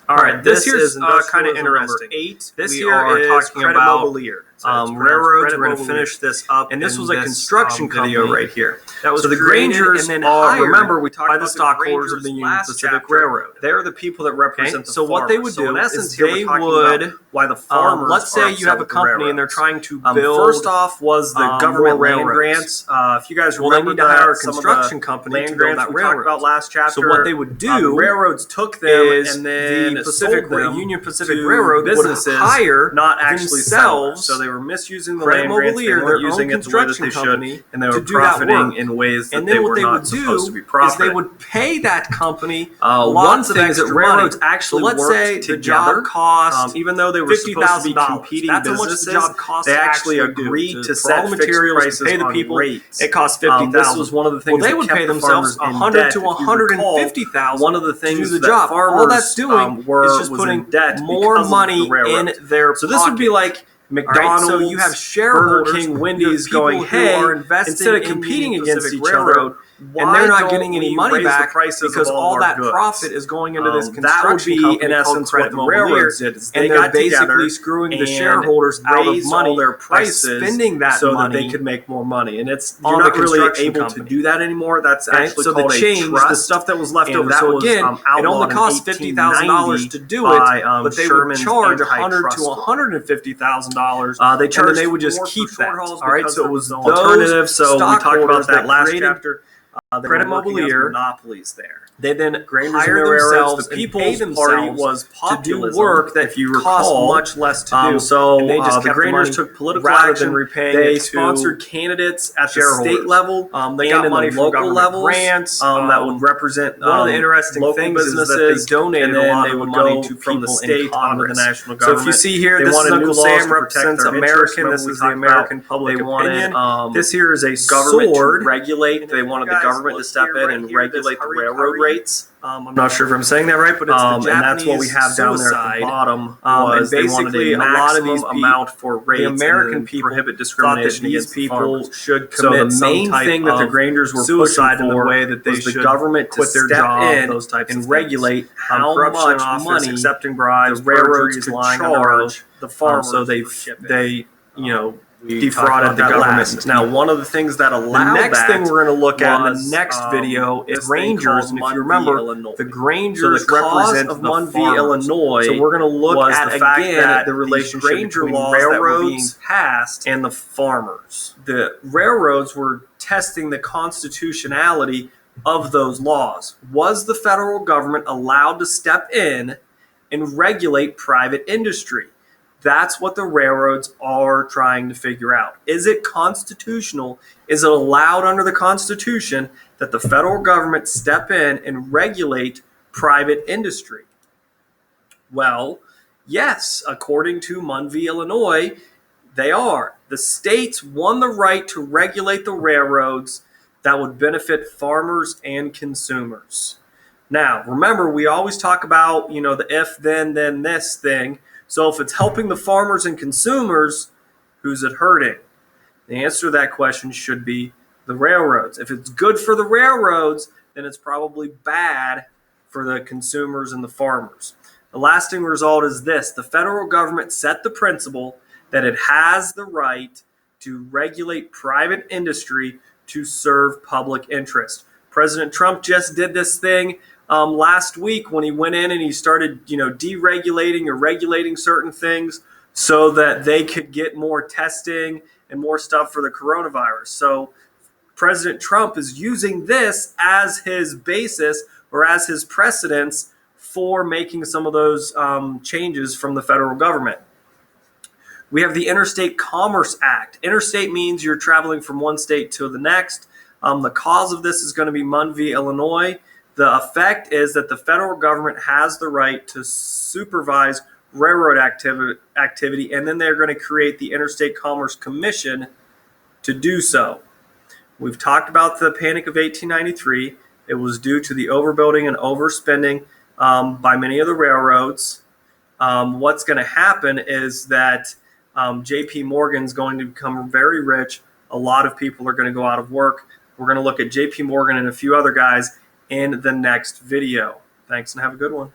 All right, this here's kind of interesting. 8. This we here are is talking Credit about Mobilier. railroads. We're going to finish this up, and this in was a construction video company right here. that was so the created Grangers and then are, hired remember, we talked by about the stockholders of the Grangers Union last Pacific chapter. Railroad. They're the people that represent the So farmers. what they would do in essence, is here they we're talking would, about why the farmers. let's say you have a company and they're trying to build. First off, was the government land grants. If you guys remember, they need to hire a some of the construction company land to build grants that we talked railroad. about last chapter. So what they would do, the railroads took them is and then the Pacific sold them Union Pacific to Railroad businesses, would hire not actually sellers. themselves. So they were misusing the Credit land grants. They Mobilier, weren't their using own it the way that construction they company, should, and they to were do that profiting work. in ways that And then they what were they not would supposed do to be is profiting. they would pay that company One lots of thing is that extra railroads money. actually So let's worked say together. the job cost Even though they were supposed to be $50,000. competing That's how much businesses, the job cost they to actually actually do. agreed to For all set the fixed materials, prices to pay the on people, rates. it cost $50,000. This was one of the things they that would kept pay the themselves farmers in $100,000 debt. to If you recall, $150,000 one of the things to do the that job. farmers All that's doing was is just putting in debt more because of money the railroads. in their So this would be like McDonald's, so you have Burger shareholders, King, Wendy's people going, who hey, are investing instead of in competing the against Pacific each Railroad, other, and they're not why getting any don't we money raise the back prices because of all our that goods? profit is going into this that would construction be, company in essence, called what Credit the Mobilier, railroads did. Is and they they're got together basically screwing the and shareholders out of raised money all their by prices spending that so money that they could make more money. And it's on you're the not really construction able company. to do that anymore. That's actually so called the a change, trust. the stuff that was left and over. that So was, again, it only cost $50,000 to do it, but they would charge $100,000 to $150,000. They charged and they would just more keep for that. short hauls All right, because so it there was no those alternative. So we talked about stockholders that last created chapter. They Credit were working as Mobilier. monopolies there. They then Grangers hired and the railroads, themselves the and People's paid Party themselves was to do populism, work that if you cost recall. much less to do. So and they just the kept the Grangers money took political rather action. than repaying They it to sponsored candidates at the shareholders. state level. They and got in money the from local government levels grants. that would represent one of the interesting local things businesses, is that they donated and then a lot they of would the money go to from the people state in onto the Congress. national So government. if you see here, they this is wanted Uncle new laws Sam to protect represents their American. interests. This is Remember the we talked American about public they wanted, opinion. This here is a government sword. to regulate. They wanted the government to step in and regulate the railroad rates. I'm not sure if I'm saying that right, but it's the Japanese and that's what we have down there at the bottom. And They wanted basically, a a lot of maximum these amount for rates. the American and people prohibit thought that discrimination these against people farmers. should So commit the main thing that the of Grangers were suicide pushing in the for way that they was the should government to quit their step job, in those types of and things. regulate how Corruption in much office, money accepting bribes, the railroads perjury, could lying under oath. charge the farmers. So they for shipping. we defrauded the government. last Now, week. one of the things that allowed The next that thing we're going to look at in the was, next video is this thing Grangers. called And if Munn you v. remember, Illinois. the So Grangers the cause represent of the Munn v. farmers. Illinois So we're going to look was at the fact again that the these relationship Granger between laws that were being railroads passed and the farmers. the railroads were testing the constitutionality of those laws. Was the federal government allowed to step in and regulate private industry? That's what the railroads are trying to figure out. Is it constitutional? Is it allowed under the Constitution that the federal government step in and regulate private industry? Well, yes, according to Munn v. Illinois, they are. The states won the right to regulate the railroads that would benefit farmers and consumers. Now, remember, we always talk about, the if, then this thing. So if it's helping the farmers and consumers, who's it hurting? The answer to that question should be the railroads. If it's good for the railroads, then it's probably bad for the consumers and the farmers. The lasting result is this: the federal government set the principle that it has the right to regulate private industry to serve public interest. President Trump just did this thing last week when he went in and he started, deregulating or regulating certain things so that they could get more testing and more stuff for the coronavirus. So President Trump is using this as his basis or as his precedence for making some of those changes from the federal government. We have the Interstate Commerce Act. Interstate means you're traveling from one state to the next. The cause of this is going to be Munn v. Illinois. The effect is that the federal government has the right to supervise railroad activity, and then they're going to create the Interstate Commerce Commission to do so. We've talked about the Panic of 1893. It was due to the overbuilding and overspending by many of the railroads. What's going to happen is that J.P. Morgan's going to become very rich. A lot of people are going to go out of work. We're going to look at J.P. Morgan and a few other guys in the next video. Thanks and have a good one.